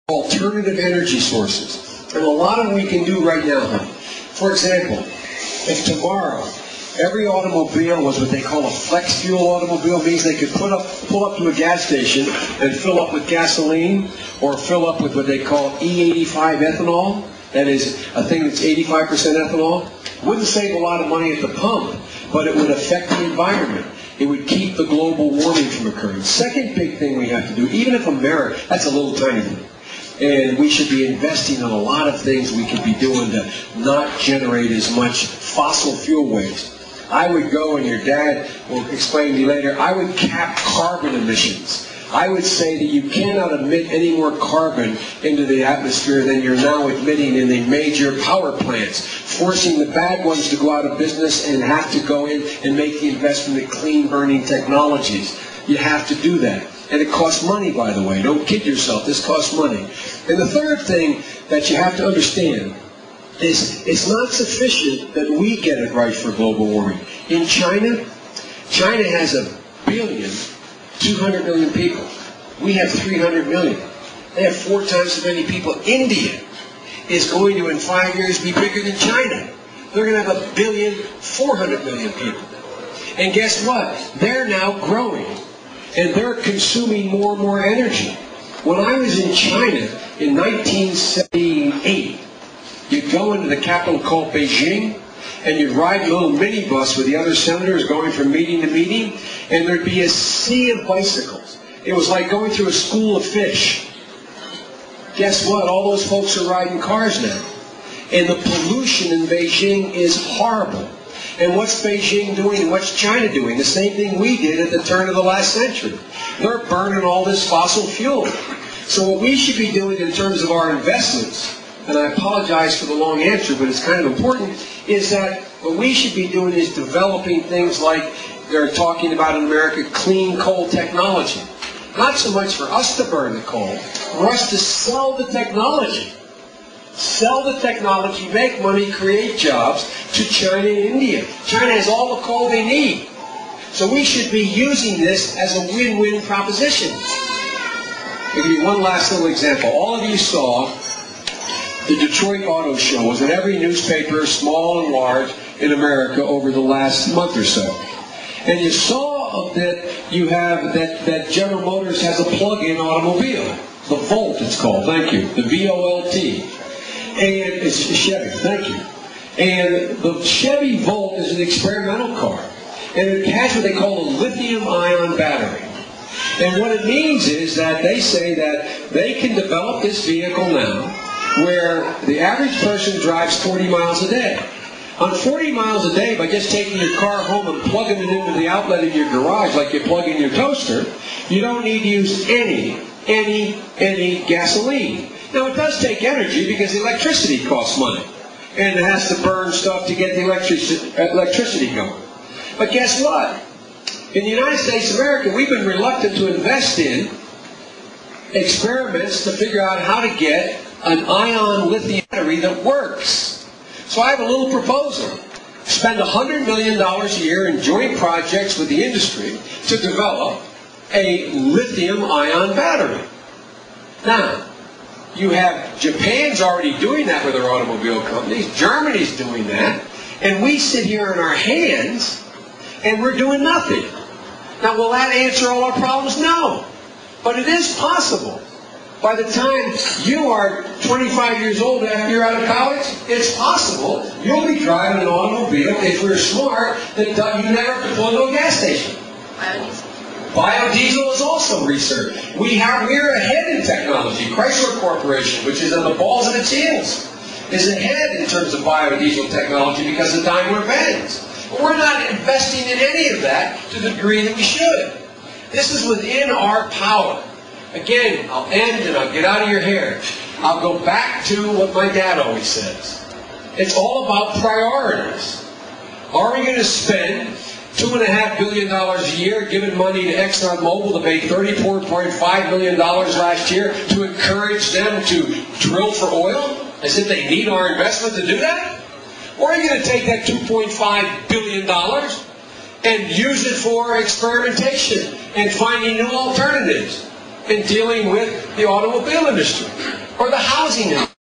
alternative energy sources. And a lot of them we can do right now, honey. For example, if tomorrow every automobile was what they call a flex fuel automobile, means they could pull up to a gas station and fill up with gasoline or fill up with what they call E85 ethanol. That is a thing that's 85% ethanol. Wouldn't save a lot of money at the pump, but it would affect the environment. It would keep the global warming from occurring. Second big thing we have to do, even if America, that's a little tiny thing. And we should be investing in a lot of things we could be doing to not generate as much fossil fuel waste. I would go, and your dad will explain to you later, I would cap carbon emissions. I would say that you cannot emit any more carbon into the atmosphere than you're now emitting in the major power plants, forcing the bad ones to go out of business and have to go in and make the investment in clean burning technologies. You have to do that. And it costs money, by the way. Don't kid yourself. This costs money. And the third thing that you have to understand is it's not sufficient that we get it right for global warming. In China has 1,200 million people. We have 300 million. They have 4 times as many people. India is going to, in 5 years, be bigger than China. They're going to have 1,400 million people. And guess what? They're now growing. And they're consuming more and more energy. When I was in China in 1978, you'd go into the capital called Beijing, and you'd ride a little minibus with the other senators going from meeting to meeting, and there'd be a sea of bicycles. It was like going through a school of fish. Guess what? All those folks are riding cars now. And the pollution in Beijing is horrible. And what's Beijing doing and what's China doing? The same thing we did at the turn of the last century. They're burning all this fossil fuel. So what we should be doing in terms of our investments, and I apologize for the long answer, but it's kind of important, is that what we should be doing is developing things like they're talking about in America, clean coal technology. Not so much for us to burn the coal, for us to sell the technology. Sell the technology, make money, create jobs to China and India. China has all the coal they need. So we should be using this as a win-win proposition. I'll give you one last little example. All of you saw the Detroit Auto Show. It was in every newspaper, small and large, in America over the last month or so. And you saw that you have that General Motors has a plug-in automobile. The Volt, it's called. Thank you. The V-O-L-T. And it's Chevy, thank you. And the Chevy Volt is an experimental car. And it has what they call a lithium-ion battery. And what it means is that they say that they can develop this vehicle now where the average person drives 40 miles a day. On 40 miles a day, by just taking your car home and plugging it into the outlet of your garage like you plug in your toaster, you don't need to use any gasoline. Now, it does take energy because the electricity costs money. And it has to burn stuff to get the electricity going. But guess what? In the United States of America, we've been reluctant to invest in experiments to figure out how to get an ion lithium battery that works. So I have a little proposal. Spend $100 million a year in joint projects with the industry to develop a lithium-ion battery. Now, you have Japan's already doing that with their automobile companies. Germany's doing that. And we sit here in our hands and we're doing nothing. Now, will that answer all our problems? No. But it is possible. By the time you are 25 years old after you're out of college, it's possible you'll be driving an automobile, if we're smart, that you never have to pull into a gas station. Biodiesel is also research. We're ahead in technology. Chrysler Corporation, which is on the balls of its heels, is ahead in terms of biodiesel technology because of Daimler-Benz. But we're not investing in any of that to the degree that we should. This is within our power. Again, I'll end and I'll get out of your hair. I'll go back to what my dad always says. It's all about priorities. Are we going to spend $2.5 billion a year giving money to ExxonMobil to pay $34.5 million last year to encourage them to drill for oil as if they need our investment to do that? Or are you going to take that $2.5 billion and use it for experimentation and finding new alternatives in dealing with the automobile industry? or the housing industry.